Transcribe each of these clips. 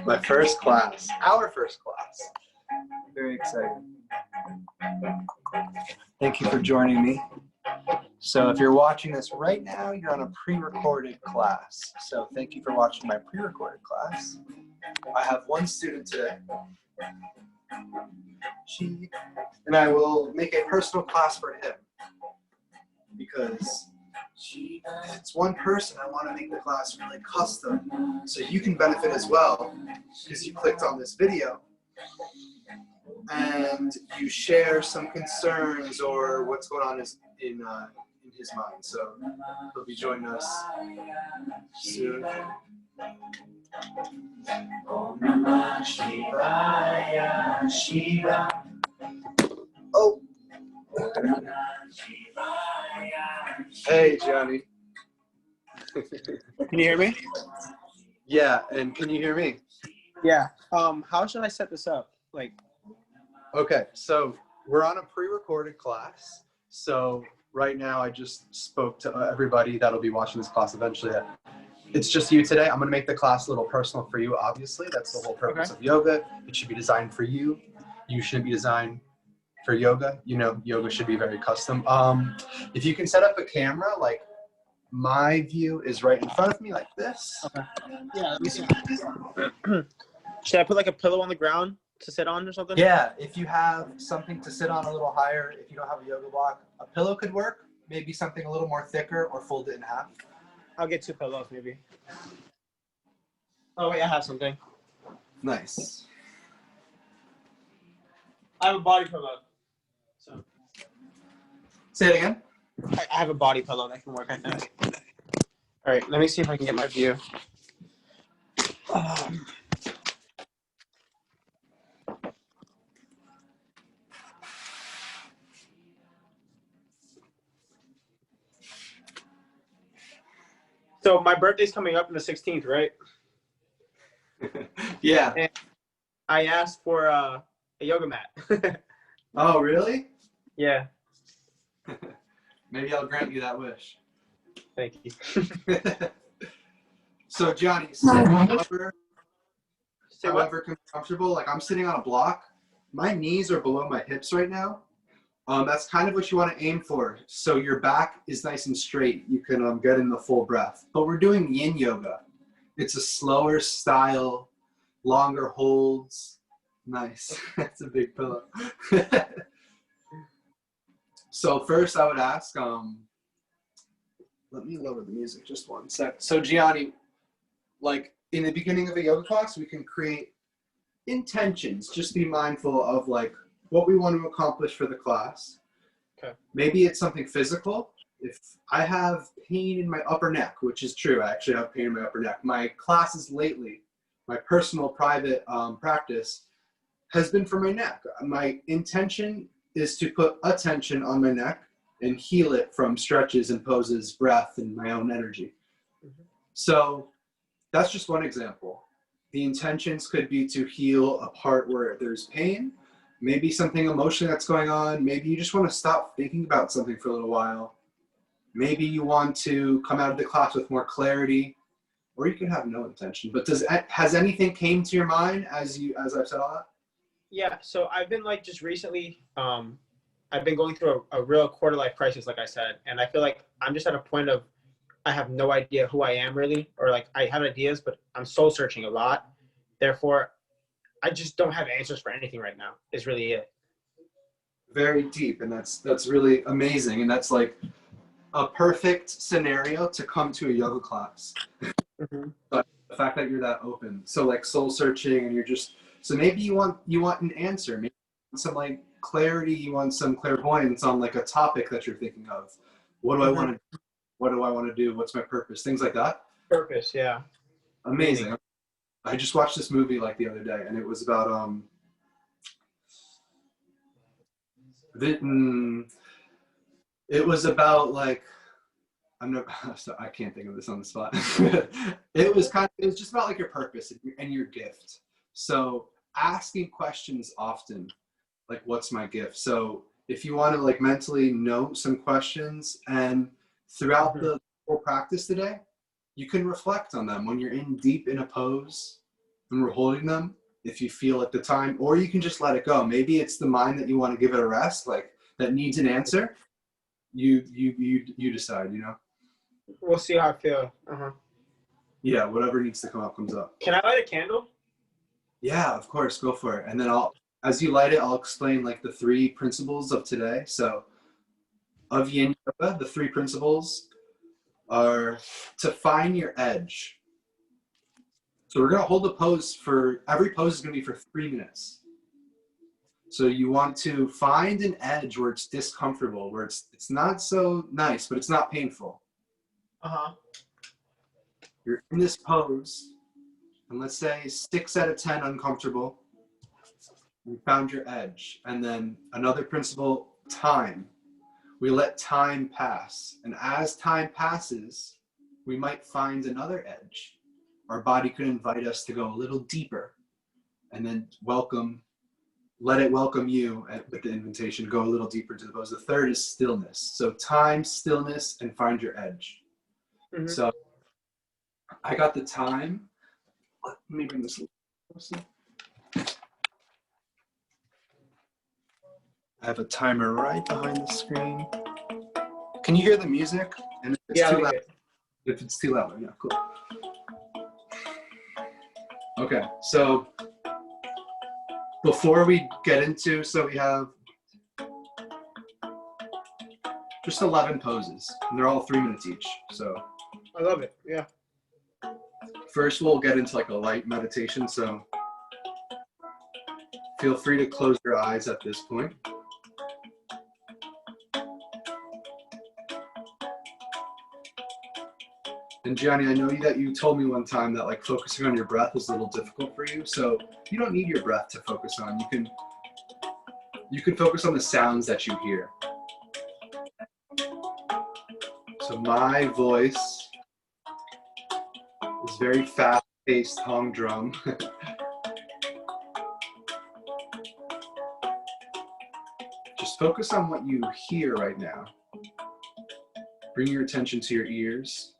My first class, our first class. Very excited. Thank you for joining me. So if you're watching this right now, you're on a pre-recorded class. So thank you for watching my pre-recorded class. I have one student today. And I will make a personal class for him because it's one person. I want to make the class really custom so you can benefit as well because you clicked on this video and you share some concerns or what's going on in his mind. So he'll be joining us soon. Oh. Hey, Johnny. Can you hear me? Yeah, and can you hear me? Yeah. How should I set this up? Okay, so we're on a pre-recorded class. So right now I just spoke to everybody that'll be watching this class eventually. It's just you today. I'm going to make the class a little personal for you, obviously. That's the whole purpose of yoga. It should be designed for you. You shouldn't be designed for yoga. You know, yoga should be very custom. If you can set up a camera, like my view is right in front of me like this. Okay. Yeah, let me see. Should I put like a pillow on the ground to sit on or something? Yeah, if you have something to sit on a little higher, if you don't have a yoga block, a pillow could work. Maybe something a little more thicker or fold it in half. I'll get 2 pillows maybe. Oh wait, I have something. Nice. I have a body pillow. So Say it again. I have a body pillow that can work, I think. All right, let me see if I can get my view. So my birthday's coming up on the 16th, right? Yeah. And I asked for a yoga mat. Oh, really? Yeah. Maybe I'll grant you that wish. Thank you. So Johnny, however comfortable. Like I'm sitting on a block. My knees are below my hips right now. That's kind of what you want to aim for. So your back is nice and straight. You can get in the full breath. But we're doing yin yoga. It's a slower style, longer holds. Nice. That's a big pillow. So first I would ask, let me lower the music just one sec. So Gianni, like in the beginning of a yoga class, we can create intentions. Just be mindful of like what we want to accomplish for the class. Okay. Maybe it's something physical. If I have pain in my upper neck, which is true, I actually have pain in my upper neck. My classes lately, my personal private practice has been for my neck. My intention is to put attention on my neck and heal it from stretches and poses, breath, and my own energy. Mm-hmm. So that's just one example. The intentions could be to heal a part where there's pain, maybe something emotional that's going on. Maybe you just want to stop thinking about something for a little while. Maybe you want to come out of the class with more clarity, or you can have no intention. But has anything came to your mind as I've said all that? Yeah, so I've been like just recently, I've been going through a real quarter life crisis, like I said, and I feel like I'm just at a point of I have no idea who I am really, or like I have ideas, but I'm soul searching a lot. Therefore, I just don't have answers for anything right now. Is really it. Very deep, and that's really amazing, and that's like a perfect scenario to come to a yoga class. Mm-hmm. But the fact that you're that open, so like soul searching, and you're just so maybe you want an answer, maybe you want some like clarity, you want some clairvoyance on like a topic that you're thinking of. What do I want to? What do I want to do? What's my purpose? Things like that. Purpose, yeah. Amazing. I just watched this movie like the other day, and it was about it was about like I can't think of this on the spot. It was just about like your purpose and your gift. So asking questions often, like what's my gift? So if you want to like mentally note some questions and throughout the whole practice today, you can reflect on them when you're deep in a pose and we're holding them, if you feel at the time, or you can just let it go. Maybe it's the mind that you want to give it a rest, like that needs an answer. You decide, you know? We'll see how I feel. Yeah, whatever needs to come up comes up. Can I light a candle? Yeah, of course, go for it. And then as you light it, I'll explain like the 3 principles of today. So of yin yoga, the 3 principles are to find your edge. So we're going to hold the pose every pose is going to be for 3 minutes. So you want to find an edge where it's discomfortable, where it's not so nice, but it's not painful. You're in this pose, and let's say 6 out of 10 uncomfortable. You found your edge. And then another principle, time. We let time pass. And as time passes, we might find another edge. Our body could invite us to go a little deeper, and then let it welcome you with the invitation, go a little deeper to the pose. The third is stillness. So time, stillness, and find your edge. So I got the time. Let me bring this a little closer. I have a timer right behind the screen. Can you hear the music? And if it's too loud, if it's too loud, yeah, cool. Okay, so before we get into, so we have just 11 poses, and they're all 3 minutes each. So I love it. Yeah. First, we'll get into like a light meditation. So feel free to close your eyes at this point. And Gianni, I know that you told me one time that like focusing on your breath is a little difficult for you. So you don't need your breath to focus on. You can focus on the sounds that you hear. So my voice is very fast-paced humdrum. Just focus on what you hear right now. Bring your attention to your ears.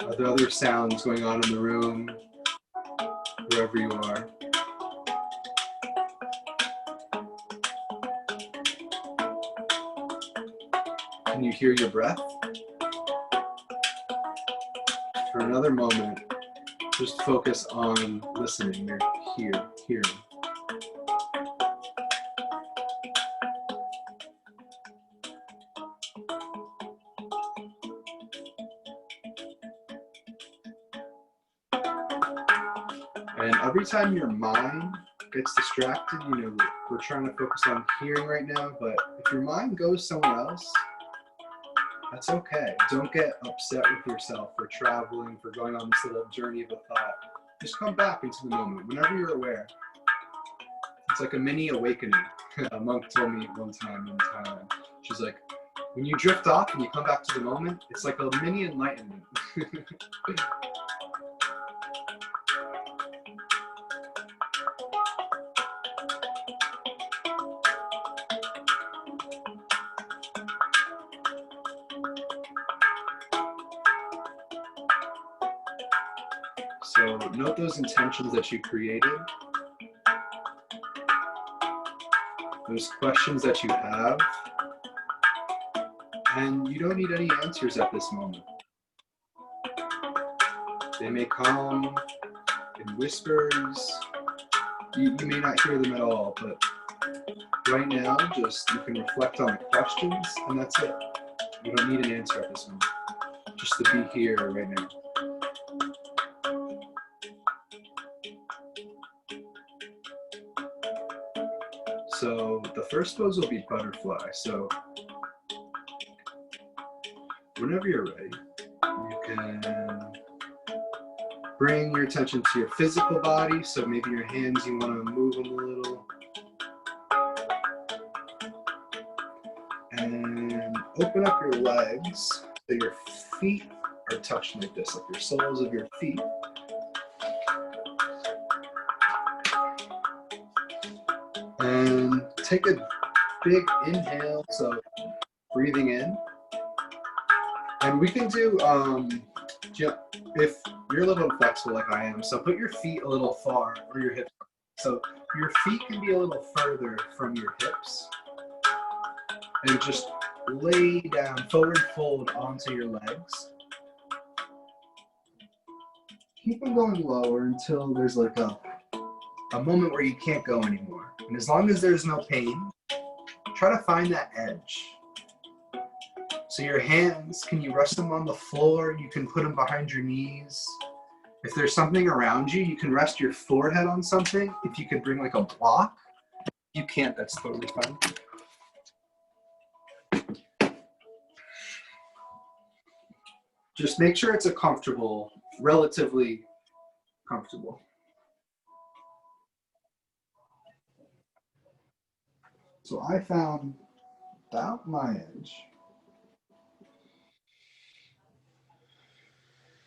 Are there other sounds going on in the room, wherever you are? Can you hear your breath? For another moment, just focus on listening. You're hearing. And every time your mind gets distracted, you know, we're trying to focus on hearing right now, but if your mind goes somewhere else, that's okay. Don't get upset with yourself for traveling, for going on this little journey of a thought. Just come back into the moment whenever you're aware. It's like a mini awakening. A monk told me one time in Thailand. She's like, when you drift off and you come back to the moment, it's like a mini enlightenment. So note those intentions that you created, those questions that you have, and you don't need any answers at this moment. They may come in whispers, you may not hear them at all, but right now, you can reflect on the questions, and that's it. You don't need an answer at this moment, just to be here right now. So the first pose will be butterfly. So whenever you're ready, you can bring your attention to your physical body. So maybe your hands, you want to move them a little. And open up your legs so your feet are touching like this, like your soles of your feet. And take a big inhale, so breathing in. And we can do, if you're a little inflexible like I am, so put your feet a little far, or your hips. So your feet can be a little further from your hips. And just lay down, forward fold onto your legs. Keep them going lower until there's like a moment where you can't go anymore. And as long as there's no pain, try to find that edge. So your hands, can you rest them on the floor? You can put them behind your knees. If there's something around you, you can rest your forehead on something. If you could bring like a block, you can't, that's totally fine. Just make sure it's a comfortable, relatively comfortable. So I found about my edge.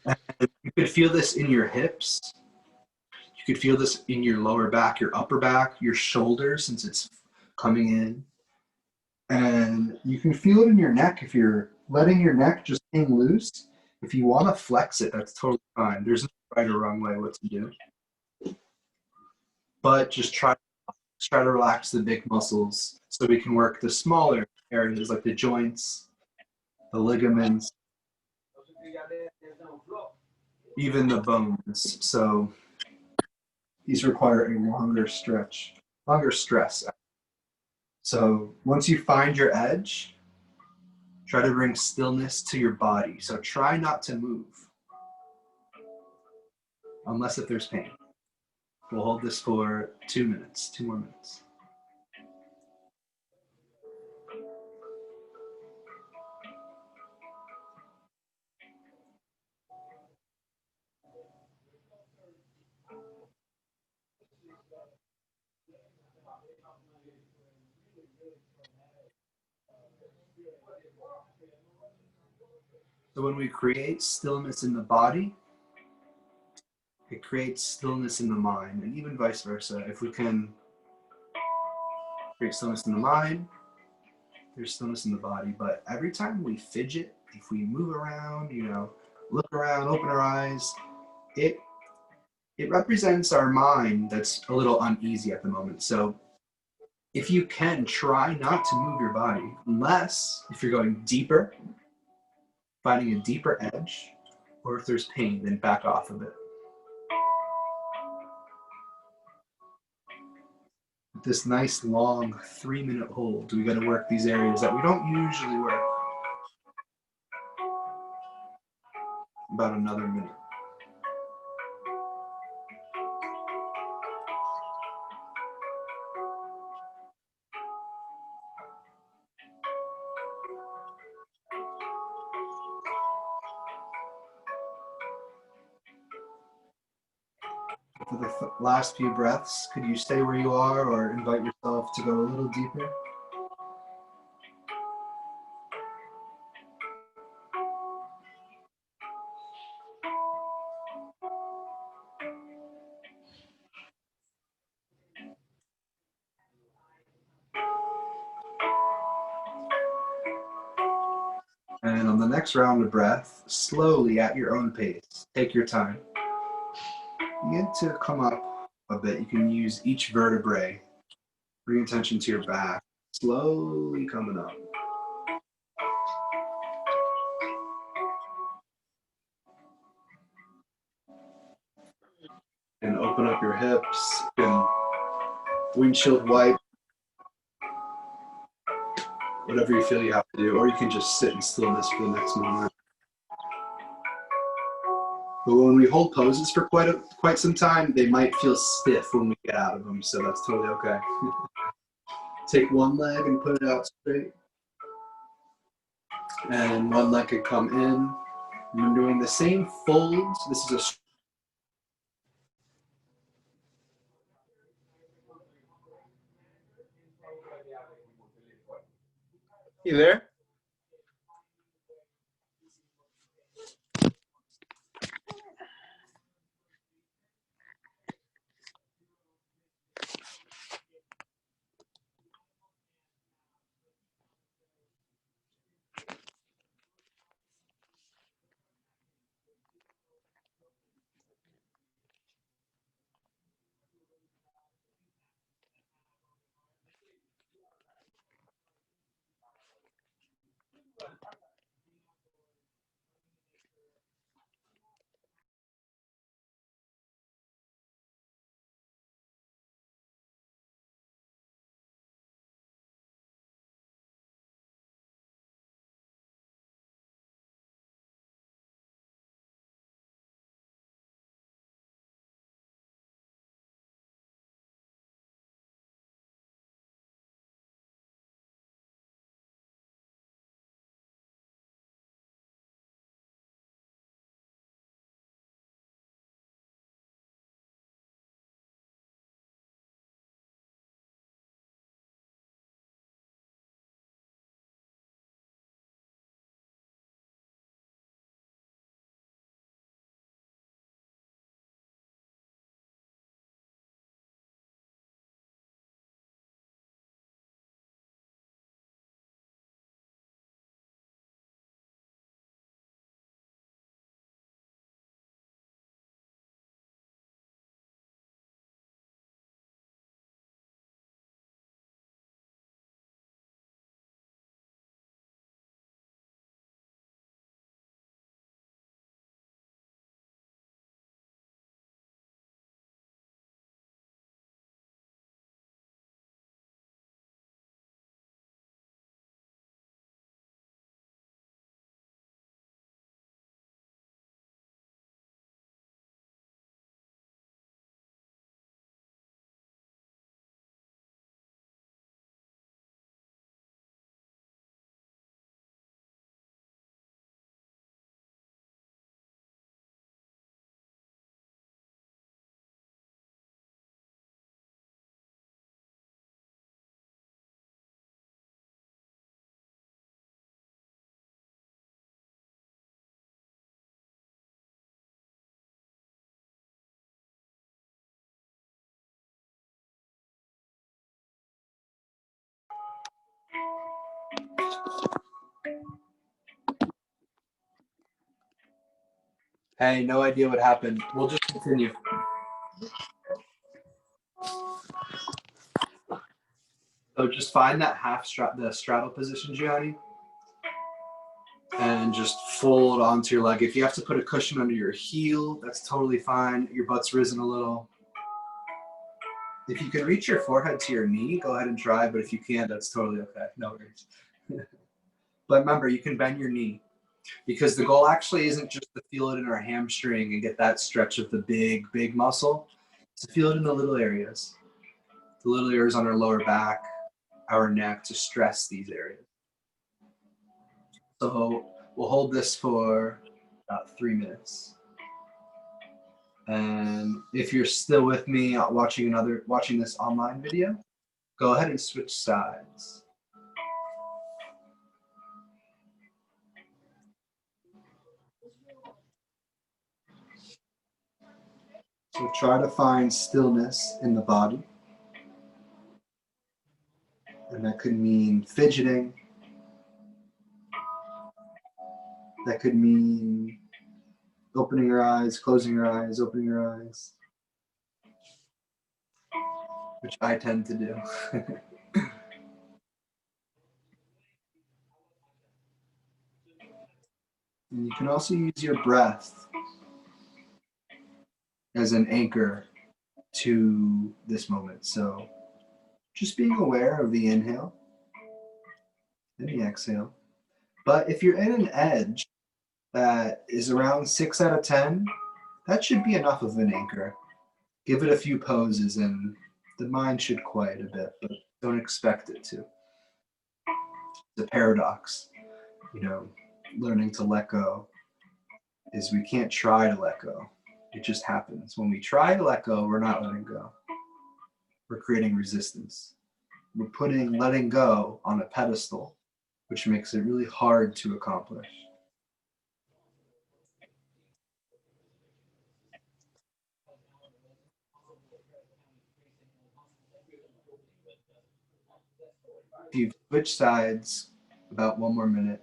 And you could feel this in your hips. You could feel this in your lower back, your upper back, your shoulders, since it's coming in. And you can feel it in your neck if you're letting your neck just hang loose. If you want to flex it, that's totally fine. There's no right or wrong way what to do. But just try to relax the big muscles so we can work the smaller areas like the joints, the ligaments, even the bones. So these require a longer stretch, longer stress. So once you find your edge, try to bring stillness to your body. So try not to move unless if there's pain. We'll hold this for 2 minutes, 2 more minutes. So when we create stillness in the body, it creates stillness in the mind, and even vice versa. If we can create stillness in the mind, there's stillness in the body. But every time we fidget, if we move around, look around, open our eyes, it represents our mind that's a little uneasy at the moment. So if you can, try not to move your body, unless if you're going deeper, finding a deeper edge, or if there's pain, then back off a bit. This nice long 3-minute hold, we got to work these areas that we don't usually work. About another minute. For the last few breaths, could you stay where you are or invite yourself to go a little deeper? And on the next round of breath, slowly at your own pace, take your time. Begin to come up a bit. You can use each vertebrae. Bring attention to your back. Slowly coming up. And open up your hips. You can windshield wipe. Whatever you feel you have to do. Or you can just sit in stillness for the next moment. But when we hold poses for quite some time, they might feel stiff when we get out of them. So that's totally okay. Take one leg and put it out straight. And one leg could come in. You're doing the same folds. This is a You there? Hey, no idea what happened. We'll just continue. So just find that the straddle position, Gianni, and just fold onto your leg. If you have to put a cushion under your heel, that's totally fine. Your butt's risen a little. If you can reach your forehead to your knee, go ahead and try, but if you can't, that's totally okay. No worries. But remember, you can bend your knee because the goal actually isn't just to feel it in our hamstring and get that stretch of the big muscle. It's to feel it in the little areas. The little areas on our lower back, our neck, to stress these areas. So we'll hold this for about 3 minutes. And if you're still with me watching this online video, go ahead and switch sides. So try to find stillness in the body. And that could mean fidgeting. That could mean opening your eyes, closing your eyes, opening your eyes, which I tend to do. And you can also use your breath as an anchor to this moment. So just being aware of the inhale and the exhale. But if you're in an edge that is around 6 out of 10, that should be enough of an anchor. Give it a few poses and the mind should quiet a bit, but don't expect it to. The paradox, learning to let go is we can't try to let go. It just happens. When we try to let go, we're not letting go. We're creating resistance. We're putting letting go on a pedestal, which makes it really hard to accomplish. If you switch sides, about 1 more minute.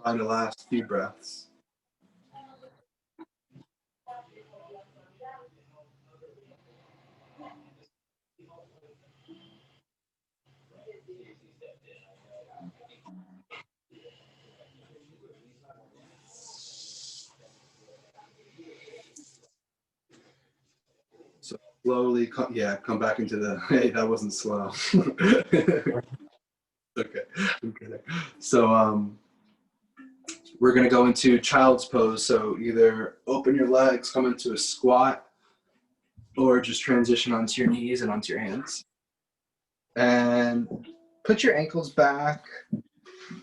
Try the last few breaths. So slowly, come back into the, hey, that wasn't slow. Okay. So we're gonna go into child's pose. So either open your legs, come into a squat, or just transition onto your knees and onto your hands. And put your ankles back.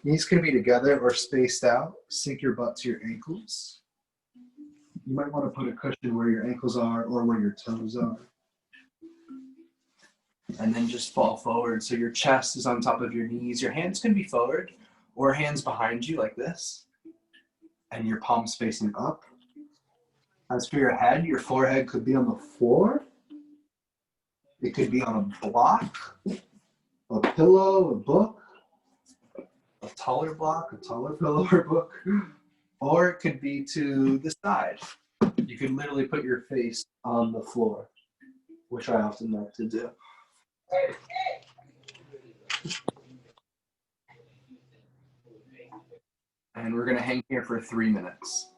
Knees can be together or spaced out. Sink your butt to your ankles. You might want to put a cushion where your ankles are or where your toes are. And then just fall forward. So your chest is on top of your knees. Your hands can be forward or hands behind you like this. And your palms facing up. As for your head, your forehead could be on the floor. It could be on a block, a pillow, a book, a taller block, a taller pillow or book, or it could be to the side. You could literally put your face on the floor, which I often like to do. And we're going to hang here for 3 minutes.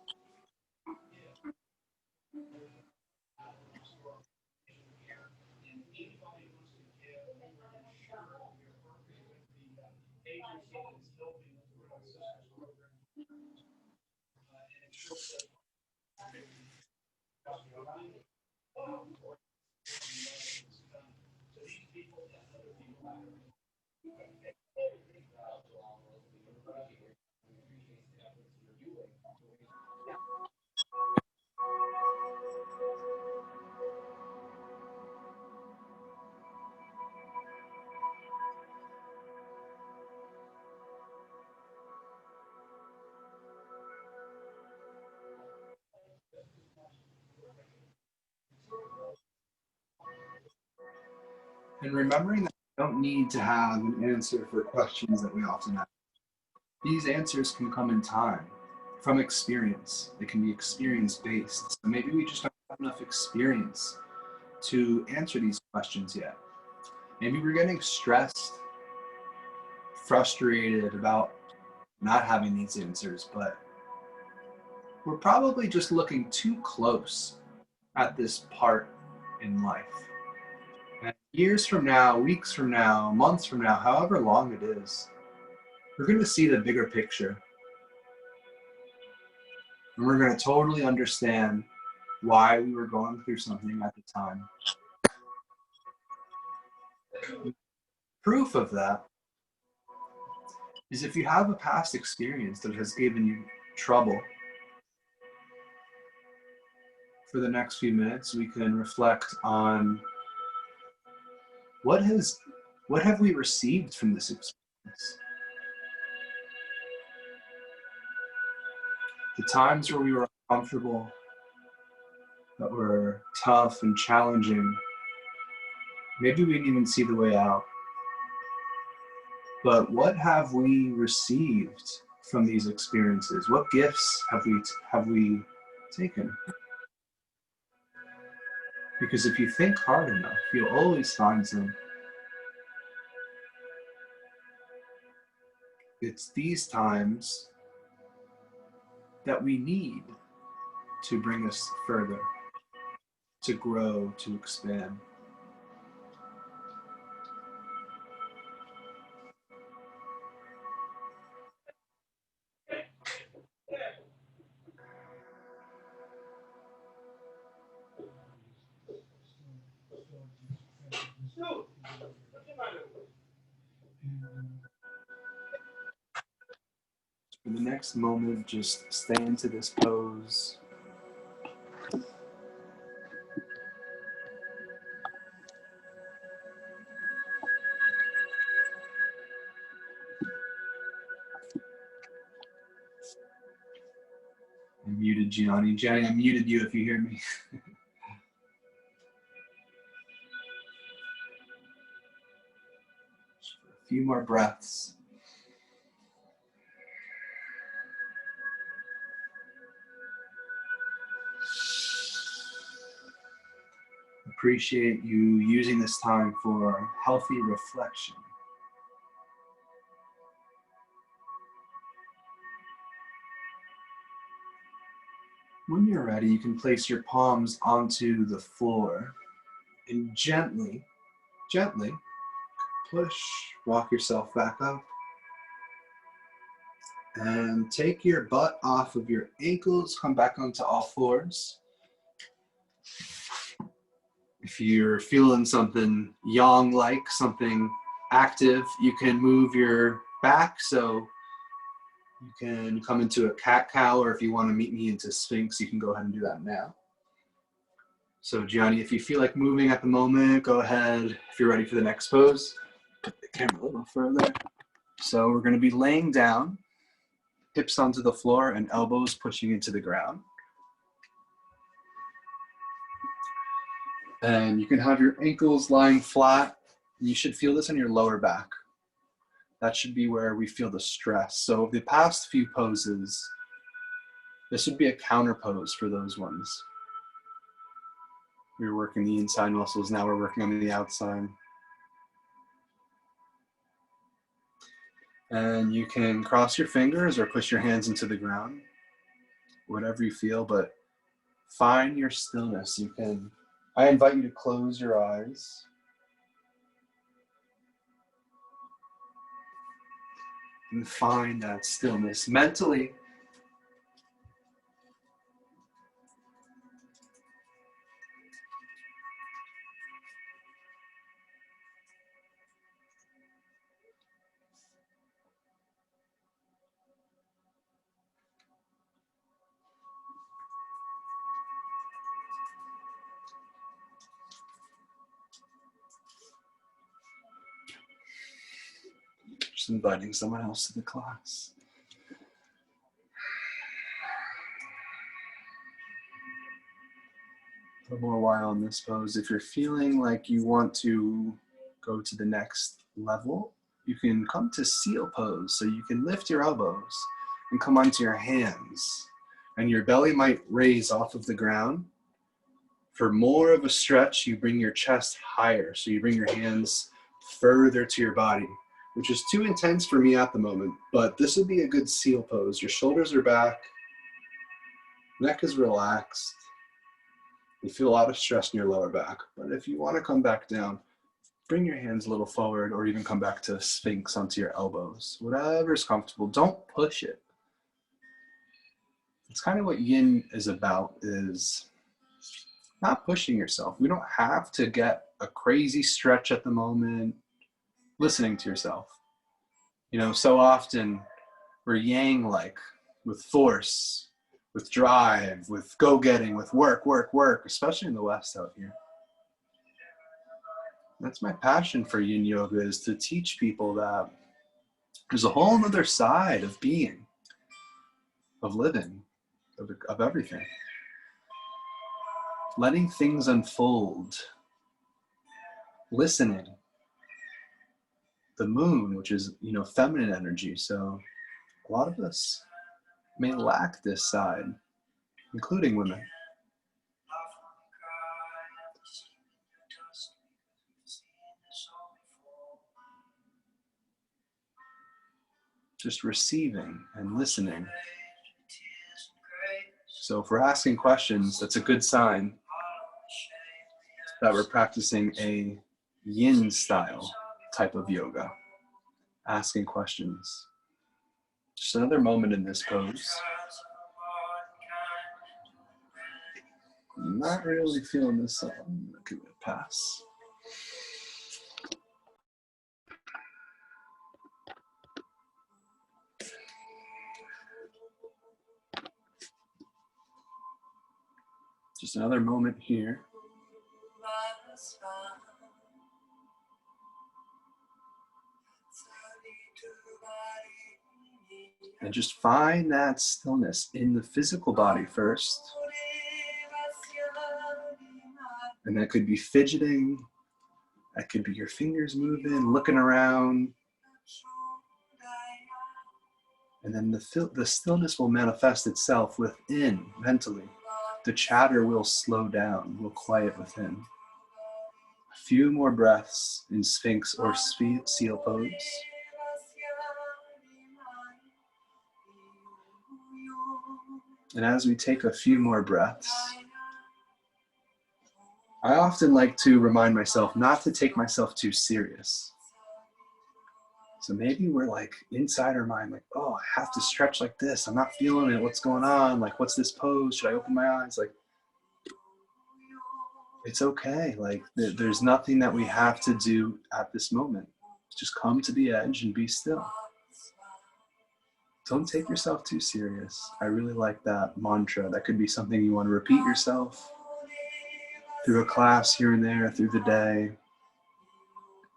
And remembering that you don't need to have an answer for questions that we often have. These answers can come in time, from experience. They can be experience-based. So maybe we just don't have enough experience to answer these questions yet. Maybe we're getting stressed, frustrated about not having these answers, but we're probably just looking too close at this part in life. And years from now, weeks from now, months from now, however long it is, we're going to see the bigger picture. And we're going to totally understand why we were going through something at the time. Proof of that is if you have a past experience that has given you trouble, for the next few minutes, we can reflect on what have we received from this experience? The times where we were uncomfortable, that were tough and challenging, maybe we didn't even see the way out. But what have we received from these experiences? What gifts have we taken? Because if you think hard enough, you'll always find some. It's these times that we need to bring us further, to grow, to expand. For the next moment, just stay into this pose. I muted Gianni. Gianni, I muted you if you hear me. few more breaths. Appreciate you using this time for healthy reflection. When you're ready, you can place your palms onto the floor and gently push, walk yourself back up. And take your butt off of your ankles, come back onto all fours. If you're feeling something yang-like, something active, you can move your back so you can come into a cat-cow, or if you want to meet me into Sphinx, you can go ahead and do that now. So Gianni, if you feel like moving at the moment, go ahead. If you're ready for the next pose, put the camera a little further. So we're going to be laying down, hips onto the floor and elbows pushing into the ground. And you can have your ankles lying flat. You should feel this in your lower back. That should be where we feel the stress. So the past few poses, this would be a counter pose for those ones. We were working the inside muscles, now we're working on the outside. And you can cross your fingers or push your hands into the ground, whatever you feel, but find your stillness. I invite you to close your eyes. And find that stillness mentally. Just inviting someone else to the class. A little more while in this pose. If you're feeling like you want to go to the next level, you can come to seal pose. So you can lift your elbows and come onto your hands. And your belly might raise off of the ground. For more of a stretch, you bring your chest higher. So you bring your hands further to your body, which is too intense for me at the moment, but this would be a good seal pose. Your shoulders are back, neck is relaxed. You feel a lot of stress in your lower back, but if you want to come back down, bring your hands a little forward or even come back to Sphinx onto your elbows. Whatever's comfortable, don't push it. It's kind of what yin is about, is not pushing yourself. We don't have to get a crazy stretch at the moment. Listening to yourself. You know, so often we're yang-like, with force, with drive, with go-getting, with work, especially in the West out here. That's my passion for yin yoga, is to teach people that there's a whole other side of being, of living, of everything. Letting things unfold, listening. The moon, which is, you know, feminine energy. So a lot of us may lack this side, including women. Just receiving and listening. So if we're asking questions, that's a good sign that we're practicing a yin style type of yoga. Asking questions. Just another moment in this pose. I'm not really feeling this, so I'm gonna give it a pass. Just another moment here. And just find that stillness in the physical body first. And that could be fidgeting. That could be your fingers moving, looking around. And then the stillness will manifest itself within mentally. The chatter will slow down, will quiet within. A few more breaths in Sphinx or seal pose. And as we take a few more breaths, I often like to remind myself not to take myself too serious. So maybe we're like inside our mind, like, oh, I have to stretch like this. I'm not feeling it. What's going on? Like, what's this pose? Should I open my eyes? Like, it's okay. Like, there's nothing that we have to do at this moment. Just come to the edge and be still. Don't take yourself too serious. I really like that mantra. That could be something you want to repeat yourself through a class here and there, through the day.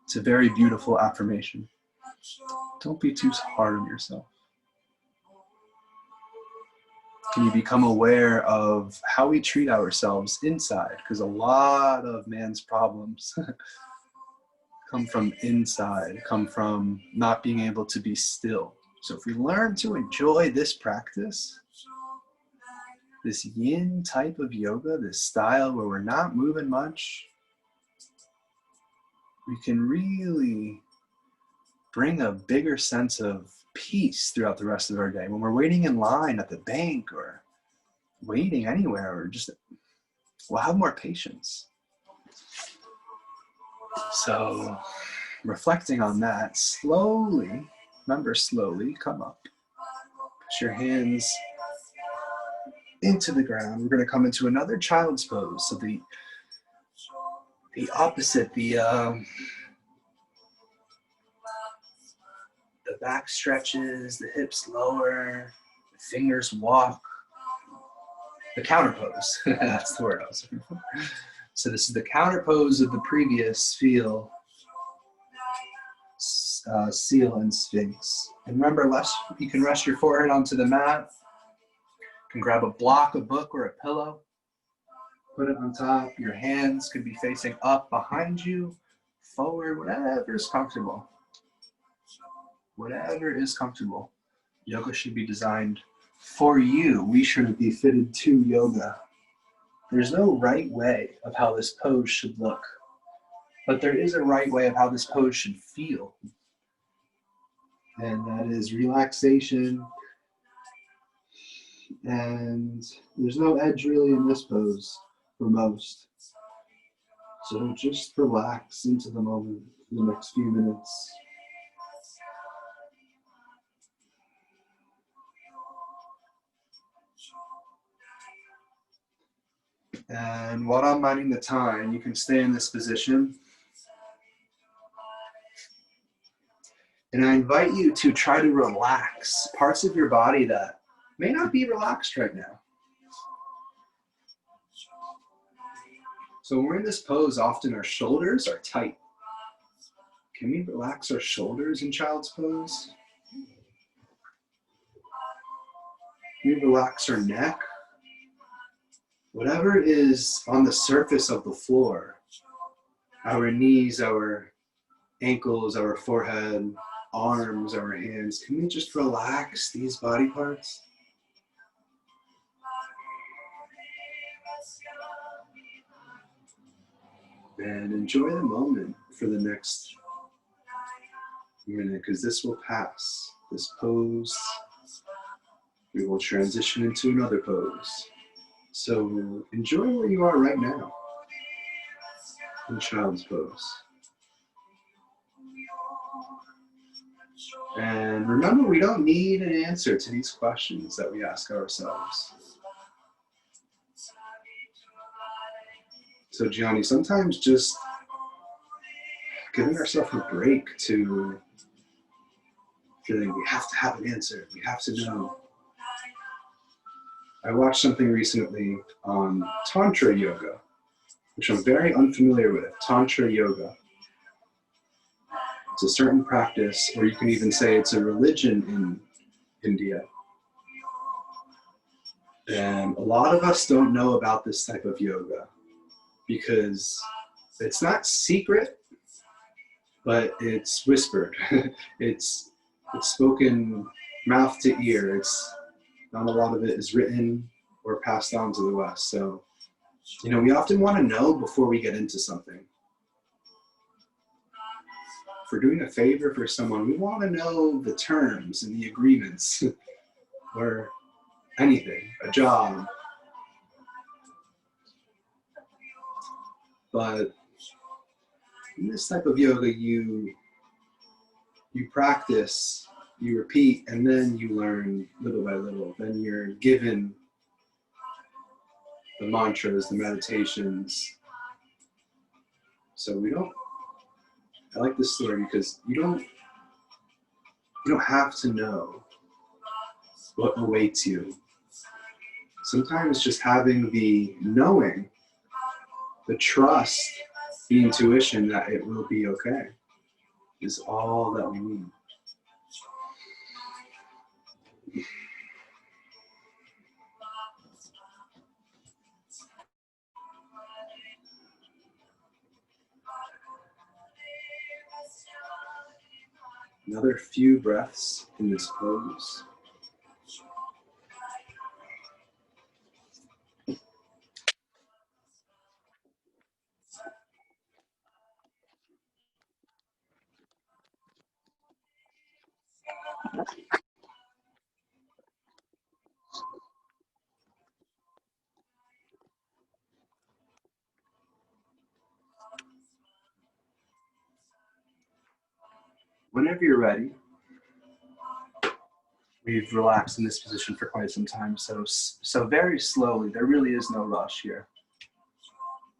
It's a very beautiful affirmation. Don't be too hard on yourself. Can you become aware of how we treat ourselves inside? Because a lot of man's problems come from inside, come from not being able to be still. So if we learn to enjoy this practice, this yin type of yoga, this style where we're not moving much, we can really bring a bigger sense of peace throughout the rest of our day. When we're waiting in line at the bank or waiting anywhere, or just, we'll have more patience. So reflecting on that, slowly, remember, slowly come up. Put your hands into the ground. We're going to come into another child's pose. So the opposite, the back stretches, the hips lower, the fingers walk. The counter pose. That's the word I was looking for. So this is the counter pose of the previous seal and Sphinx. And remember, you can rest your forehead onto the mat. You can grab a block, a book, or a pillow. Put it on top. Your hands could be facing up, behind you, forward, whatever is comfortable. Whatever is comfortable. Yoga should be designed for you. We shouldn't be fitted to yoga. There's no right way of how this pose should look, but there is a right way of how this pose should feel. And that is relaxation. And there's no edge really in this pose for most. So just relax into the moment for the next few minutes. And while I'm minding the time, you can stay in this position. And I invite you to try to relax parts of your body that may not be relaxed right now. So when we're in this pose, often our shoulders are tight. Can we relax our shoulders in child's pose? Can we relax our neck? Whatever is on the surface of the floor, our knees, our ankles, our forehead, arms, our hands, can we just relax these body parts? And enjoy the moment for the next minute, because this will pass. This pose, we will transition into another pose. So enjoy where you are right now in child's pose. And remember, we don't need an answer to these questions that we ask ourselves. So Gianni, sometimes just giving ourselves a break to feeling we have to have an answer, we have to know. I watched something recently on Tantra Yoga, which I'm very unfamiliar with. Tantra Yoga. It's a certain practice, or you can even say it's a religion in India. And a lot of us don't know about this type of yoga because it's not secret, but it's whispered. it's spoken mouth to ear. It's not a lot of it is written or passed on to the West. So, you know, we often want to know before we get into something. If we're doing a favor for someone, we want to know the terms and the agreements or anything, a job. But in this type of yoga, you practice, you repeat, and then you learn little by little. Then you're given the mantras, the meditations. So I like this story because you don't have to know what awaits you. Sometimes just having the knowing, the trust, the intuition that it will be okay is all that we need. Another few breaths in this pose. Whenever you're ready, we've relaxed in this position for quite some time, so very slowly, there really is no rush here.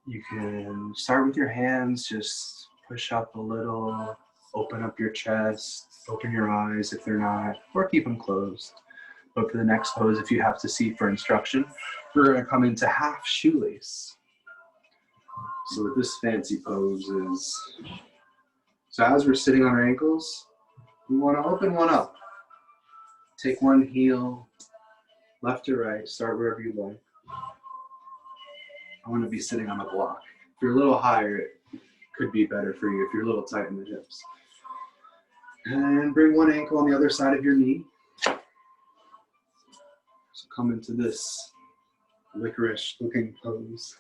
You can start with your hands, just push up a little, open up your chest, open your eyes if they're not, or keep them closed. But for the next pose, if you have to see for instruction, we're going to come into half shoelace. So what this fancy pose is, so as we're sitting on our ankles, we want to open one up. Take one heel, left or right, start wherever you like. I want to be sitting on a block. If you're a little higher, it could be better for you if you're a little tight in the hips. And bring one ankle on the other side of your knee. So come into this licorice looking pose.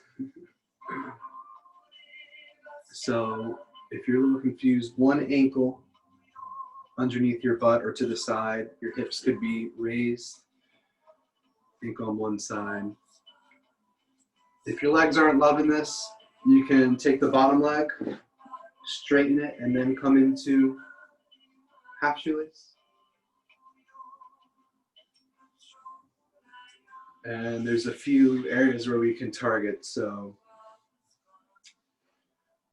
So if you're a little confused, one ankle underneath your butt or to the side, your hips could be raised, ankle on one side. If your legs aren't loving this, you can take the bottom leg, straighten it, and then come into half shoelace. And there's a few areas where we can target. So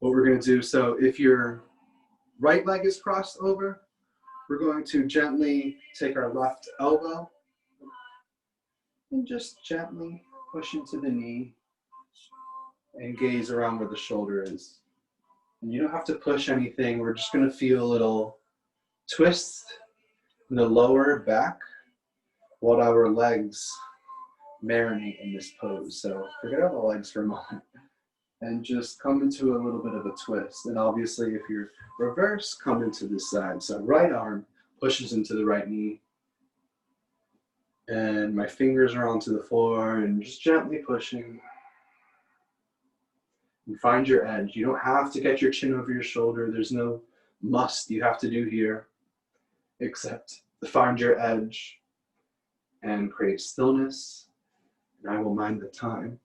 what we're going to do, so if your right leg is crossed over, we're going to gently take our left elbow and just gently push into the knee and gaze around where the shoulder is. And you don't have to push anything. We're just going to feel a little twist in the lower back while our legs marinate in this pose. So forget about the legs for a moment and just come into a little bit of a twist. And obviously if you're reverse, come into this side. So right arm pushes into the right knee. And my fingers are onto the floor and just gently pushing. And find your edge. You don't have to get your chin over your shoulder. There's no must you have to do here, except find your edge and create stillness. And I will mind the time.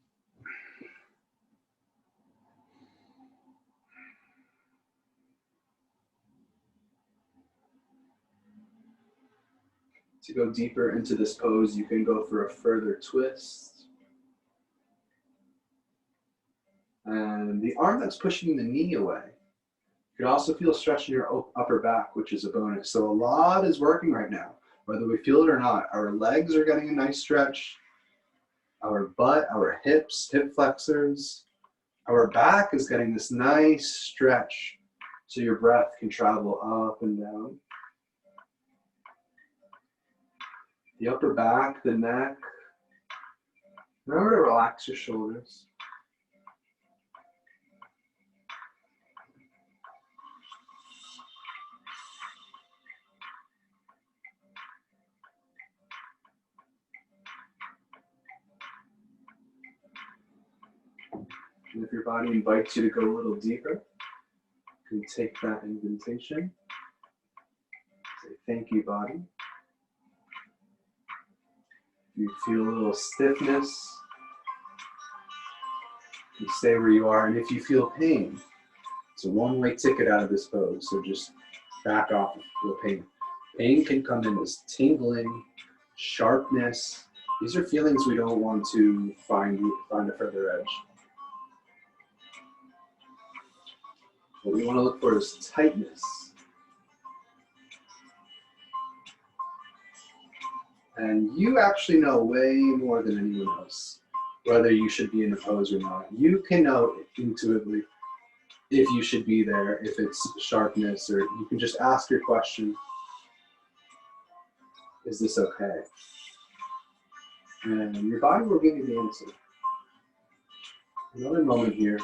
To go deeper into this pose, you can go for a further twist. And the arm that's pushing the knee away, you can also feel stretch in your upper back, which is a bonus. So a lot is working right now, whether we feel it or not. Our legs are getting a nice stretch. Our butt, our hips, hip flexors. Our back is getting this nice stretch so your breath can travel up and down. The upper back, the neck. Remember to relax your shoulders. And if your body invites you to go a little deeper, you can take that invitation. Say, thank you, body. If you feel a little stiffness, you stay where you are. And if you feel pain, it's a one-way ticket out of this pose. So just back off if you feel pain. Pain can come in as tingling, sharpness. These are feelings we don't want to find a further edge. What we want to look for is tightness. And you actually know way more than anyone else whether you should be in a pose or not. You can know intuitively if you should be there, if it's sharpness, or you can just ask your question, is this okay? And your body will give you the answer. Another moment here.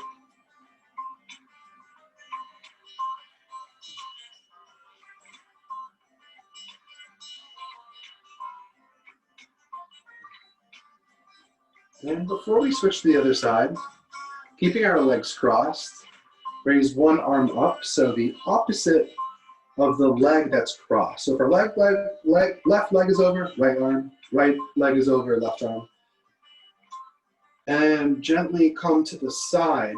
And before we switch to the other side, keeping our legs crossed, raise one arm up, so the opposite of the leg that's crossed. So if our left leg is over, right arm, right leg is over, left arm. And gently come to the side,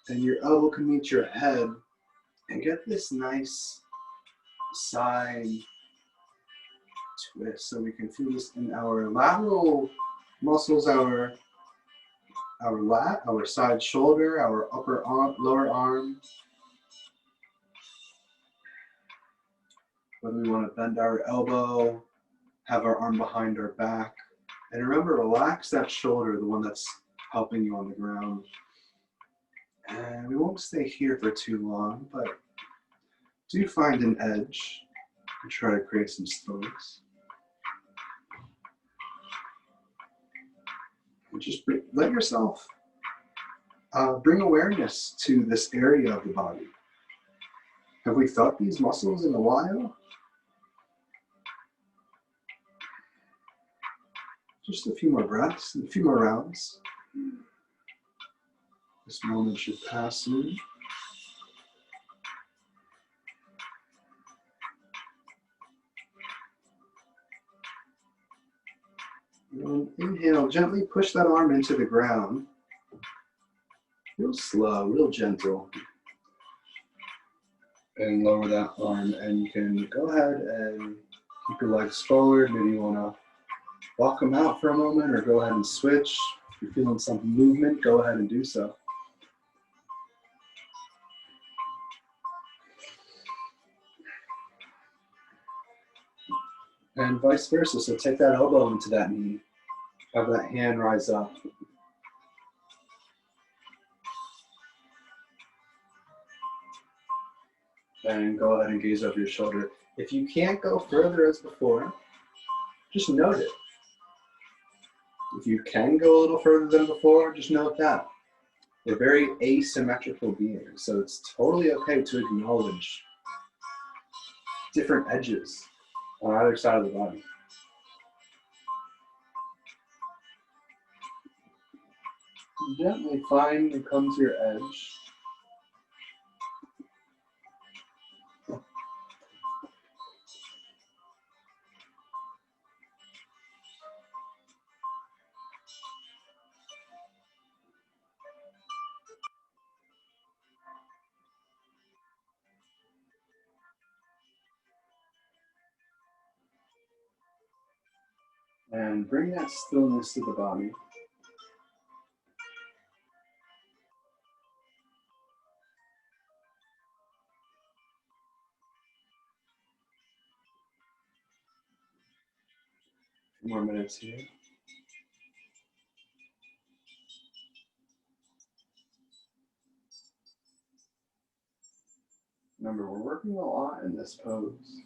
and your elbow can meet your head, and get this nice side twist. So we can feel this in our lateral muscles, our lat, our side shoulder, our upper arm, lower arm. Whether we want to bend our elbow, have our arm behind our back. And remember, relax that shoulder, the one that's helping you on the ground. And we won't stay here for too long, but do find an edge and try to create some stillness. And just let yourself bring awareness to this area of the body. Have we felt these muscles in a while? Just a few more breaths and a few more rounds. This moment should pass soon. And inhale, gently push that arm into the ground. Real slow, real gentle. And lower that arm, and you can go ahead and keep your legs forward. Maybe you want to walk them out for a moment, or go ahead and switch. If you're feeling some movement, go ahead and do so. And vice versa, so take that elbow into that knee. Have that hand rise up. And go ahead and gaze over your shoulder. If you can't go further as before, just note it. If you can go a little further than before, just note that. We're very asymmetrical beings, so it's totally okay to acknowledge different edges on either side of the body. Gently find and come to your edge. And bring that stillness to the body. A few more minutes here. Remember, we're working a lot in this pose.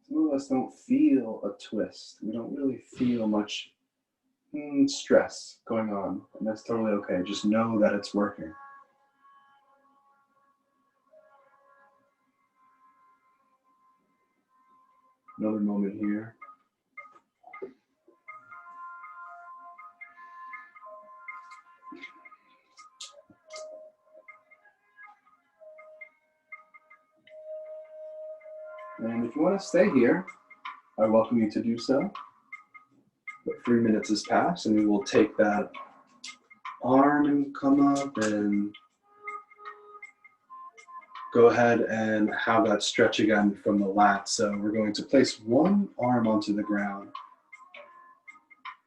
Some of us don't feel a twist. We don't really feel much stress going on, and that's totally okay. Just know that it's working. Another moment here. And if you want to stay here, I welcome you to do so. But 3 minutes has passed, and we will take that arm and come up and go ahead and have that stretch again from the lat. So we're going to place one arm onto the ground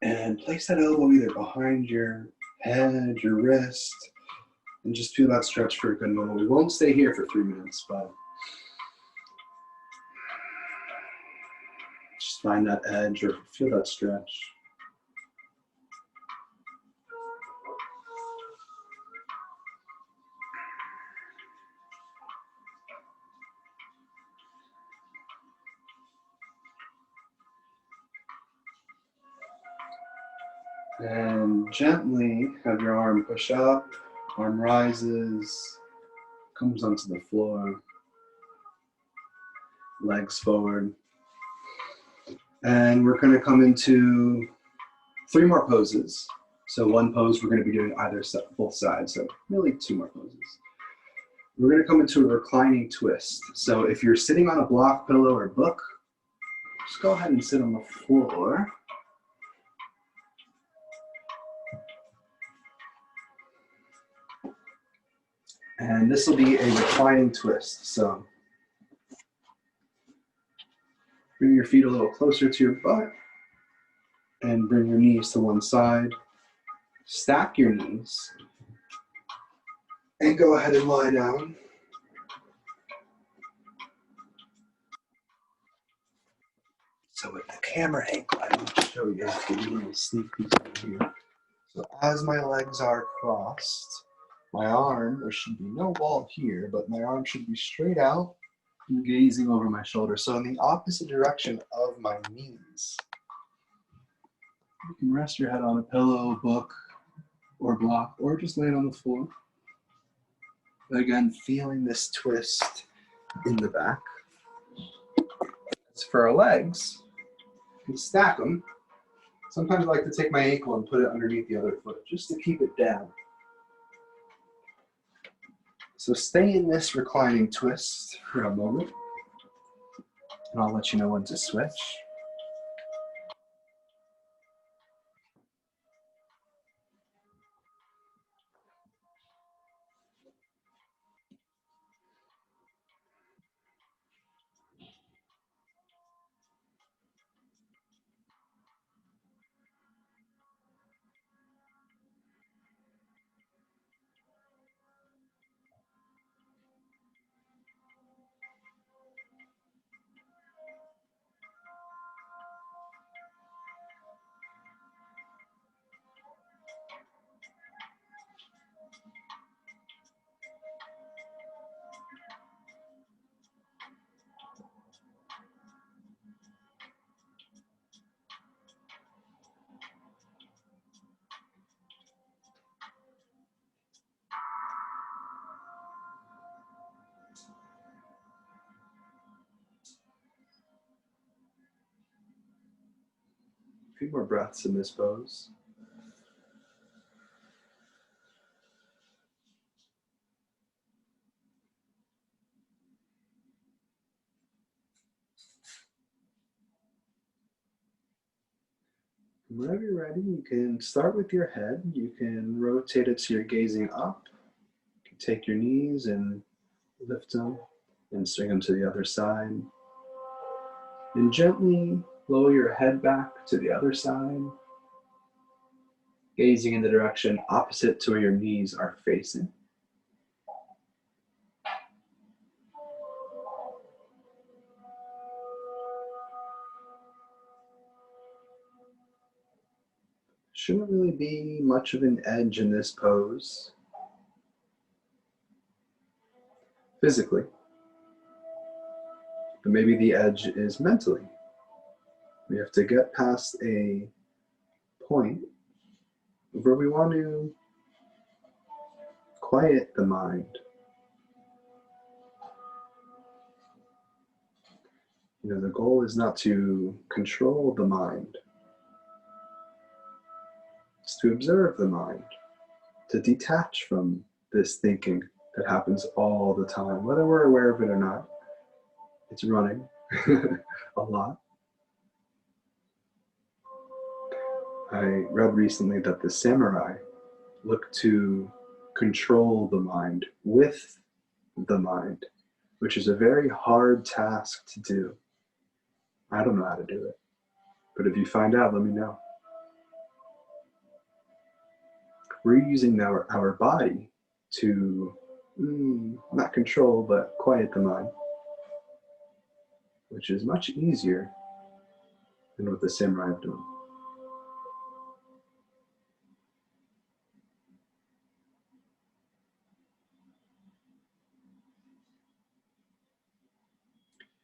and place that elbow either behind your head, your wrist, and just feel that stretch for a good moment. We won't stay here for 3 minutes, but just find that edge or feel that stretch. And gently have your arm push up, arm rises, comes onto the floor, legs forward. And we're going to come into 3 more poses. So one pose we're going to be doing both sides, so really 2 more poses. We're going to come into a reclining twist. So if you're sitting on a block pillow or book, just go ahead and sit on the floor. And this will be a reclining twist. So bring your feet a little closer to your butt and bring your knees to one side. Stack your knees and go ahead and lie down. So with the camera angle, I want to show you, give you a little sneak peek over here. So as my legs are crossed, my arm, there should be no wall here, but my arm should be straight out and gazing over my shoulder. So in the opposite direction of my knees. You can rest your head on a pillow, book, or block, or just laying on the floor. But again, feeling this twist in the back. As for our legs, you can stack them. Sometimes I like to take my ankle and put it underneath the other foot, just to keep it down. So stay in this reclining twist for a moment, and I'll let you know when to switch. A few more breaths in this pose. Whenever you're ready, you can start with your head. You can rotate it so you're gazing up. You can take your knees and lift them and swing them to the other side. And gently lower your head back to the other side, gazing in the direction opposite to where your knees are facing. Shouldn't really be much of an edge in this pose, physically, but maybe the edge is mentally. We have to get past a point where we want to quiet the mind. You know, the goal is not to control the mind. It's to observe the mind. to detach from this thinking that happens all the time, whether we're aware of it or not. It's running a lot. I read recently that the samurai look to control the mind with the mind, which is a very hard task to do. I don't know how to do it, but if you find out, let me know. We're using our body to not control, but quiet the mind, which is much easier than what the samurai have done.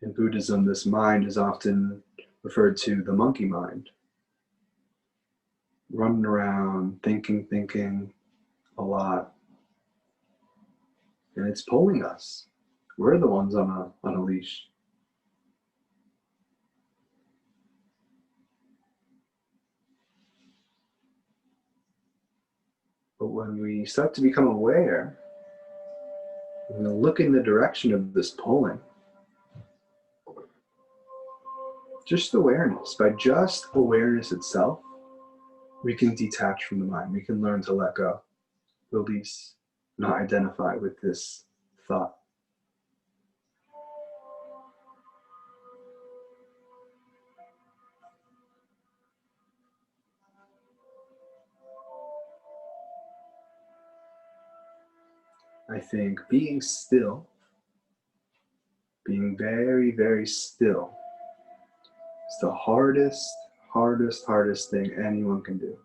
In Buddhism, this mind is often referred to the monkey mind. Running around, thinking a lot. And it's pulling us. We're the ones on a leash. But when we start to become aware, and look in the direction of this pulling, just awareness, by just awareness itself, we can detach from the mind. We can learn to let go, release, not identify with this thought. I think being still, being very, very still, is the hardest thing anyone can do.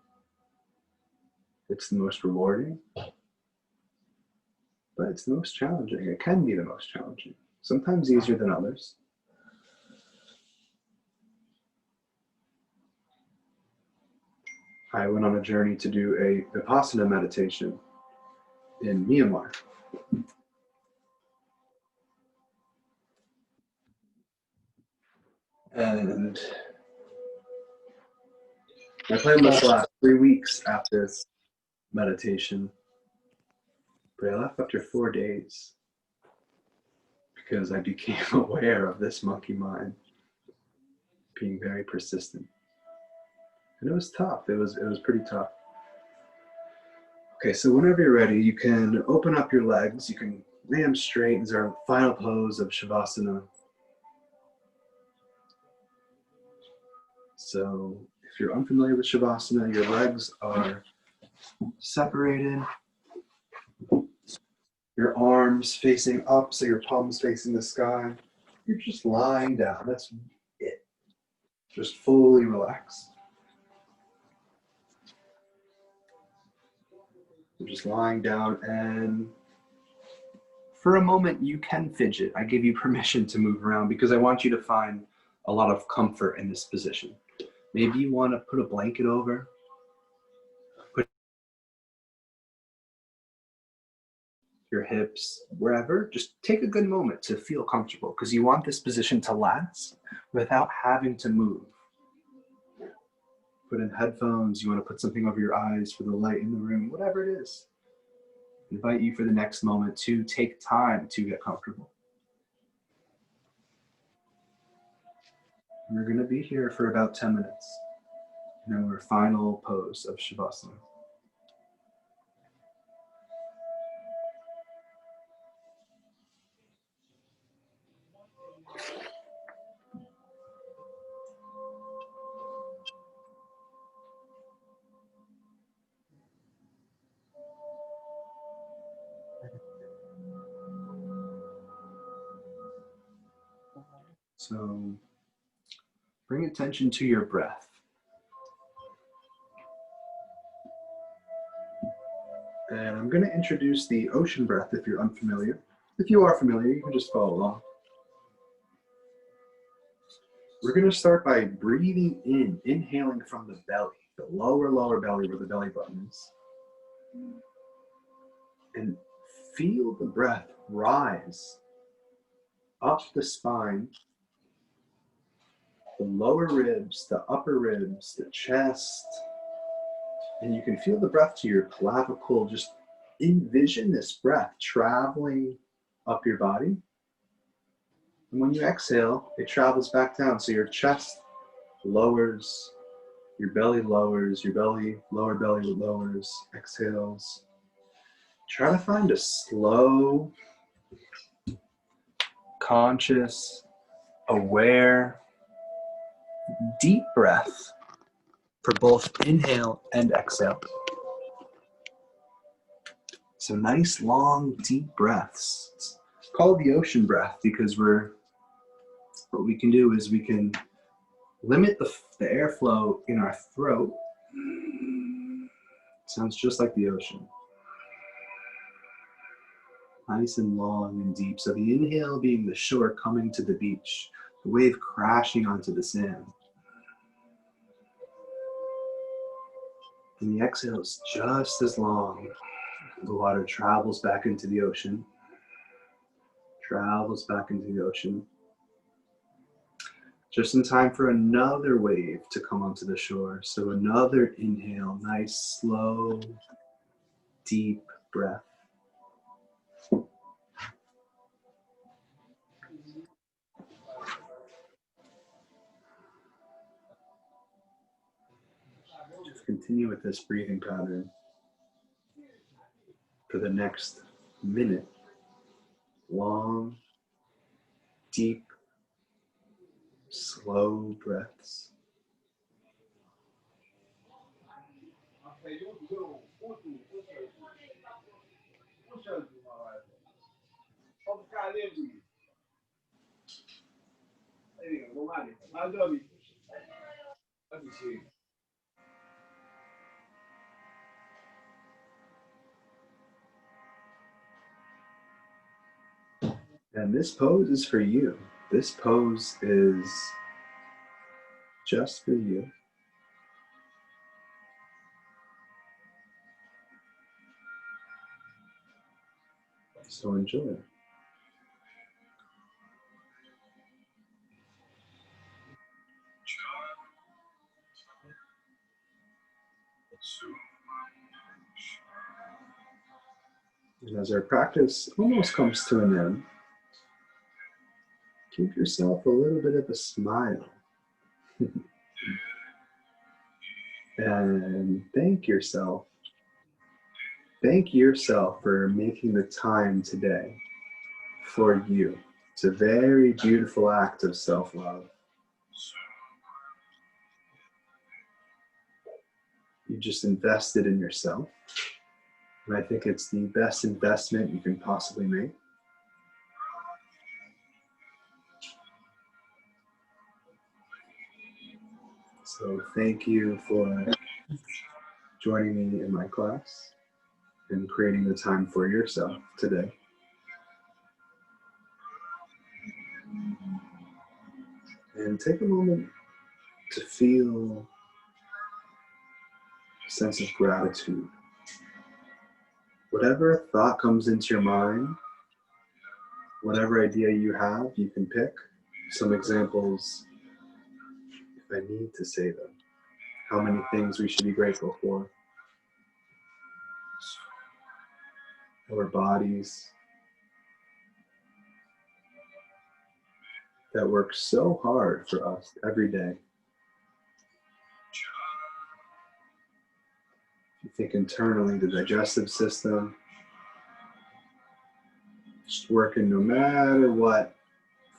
It's the most rewarding, but it's the most challenging. It can be the most challenging, sometimes easier than others. I went on a journey to do a Vipassana meditation in Myanmar. And my plan was to last 3 weeks after this meditation, but I left after 4 days because I became aware of this monkey mind being very persistent. And it was tough. It was pretty tough. Okay, so whenever you're ready, you can open up your legs. You can lay them straight. This is our final pose of Shavasana. So if you're unfamiliar with Shavasana, your legs are separated. Your arms facing up, so your palms facing the sky. You're just lying down. That's it. Just fully relax. You're just lying down, and for a moment you can fidget. I give you permission to move around because I want you to find a lot of comfort in this position. Maybe you want to put a blanket over, put your hips wherever. Just take a good moment to feel comfortable because you want this position to last without having to move. Put in headphones, you want to put something over your eyes for the light in the room, whatever it is. I invite you for the next moment to take time to get comfortable. We're going to be here for about 10 minutes in our final pose of Shavasana. So bring attention to your breath. And I'm going to introduce the ocean breath if you're unfamiliar. If you are familiar, you can just follow along. We're going to start by breathing in, inhaling from the belly, the lower belly where the belly button is. And feel the breath rise up the spine, the lower ribs, the upper ribs, the chest, And you can feel the breath to your clavicle. Just envision this breath traveling up your body. And when you exhale, it travels back down. So your chest lowers, your belly lowers, your belly, lower belly lowers, exhales. Try to find a slow, conscious, aware, deep breath for both inhale and exhale. So nice, long, deep breaths. It's called the ocean breath because what we can do is we can limit the airflow in our throat. Sounds just like the ocean. Nice and long and deep. So the inhale being the shore coming to the beach, the wave crashing onto the sand. And the exhale is just as long. The water travels back into the ocean, travels back into the ocean. Just in time for another wave to come onto the shore. So another inhale, nice, slow, deep breath. Just continue with this breathing pattern for the next minute. Long, deep, slow breaths. And this pose is for you. This pose is just for you. So enjoy. And as our practice almost comes to an end, give yourself a little bit of a smile. And thank yourself. Thank yourself for making the time today for you. It's a very beautiful act of self-love. You just invested in yourself. And I think it's the best investment you can possibly make. So thank you for joining me in my class and creating the time for yourself today. And take a moment to feel a sense of gratitude. Whatever thought comes into your mind, whatever idea you have, you can pick some examples if I need to say them. How many things we should be grateful for. Our bodies that work so hard for us every day. If you think internally, the digestive system, just working no matter what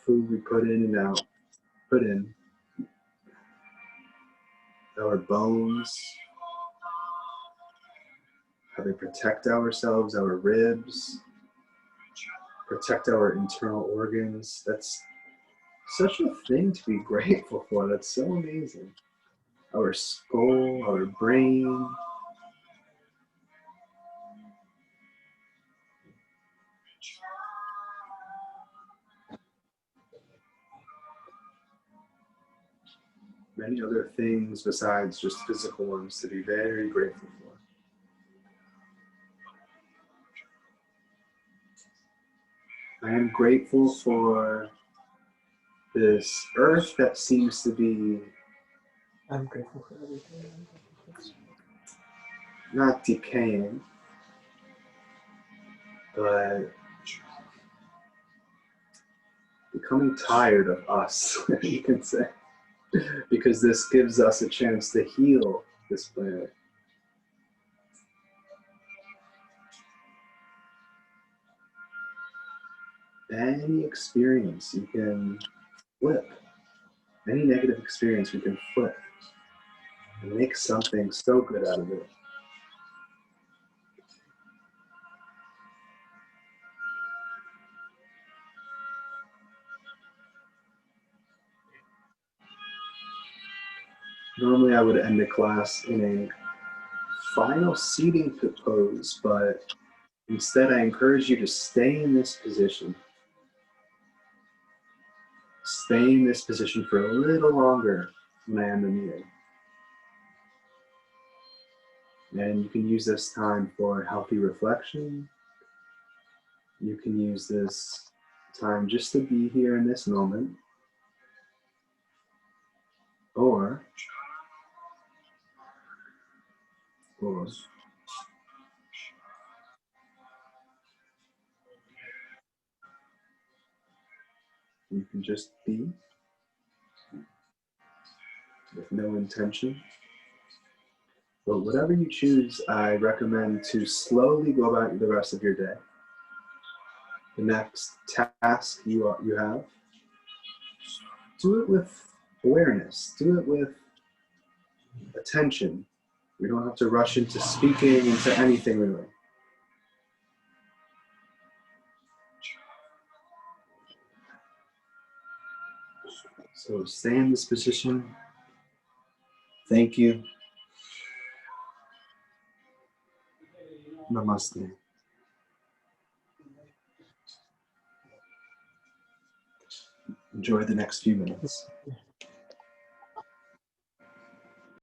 food we put in and out, put in. Our bones, how they protect ourselves, our ribs, protect our internal organs. That's such a thing to be grateful for. That's so amazing. Our skull, our brain. Many other things besides just physical ones to be very grateful for. I am grateful for this earth that seems to be. I'm grateful for everything. not decaying, but becoming tired of us, you can say, because this gives us a chance to heal this planet. Any experience you can flip, any negative experience we can flip and make something so good out of it. Normally I would end a class in a final seating pose, but instead I encourage you to stay in this position. Stay in this position for a little longer than I am the meeting. And you can use this time for healthy reflection. You can use this time just to be here in this moment. Or you can just be with no intention. But whatever you choose, I recommend to slowly go about the rest of your day. The next task you have, do it with awareness, do it with attention. We don't have to rush into speaking, into anything really. So stay in this position. Thank you. Namaste. Enjoy the next few minutes.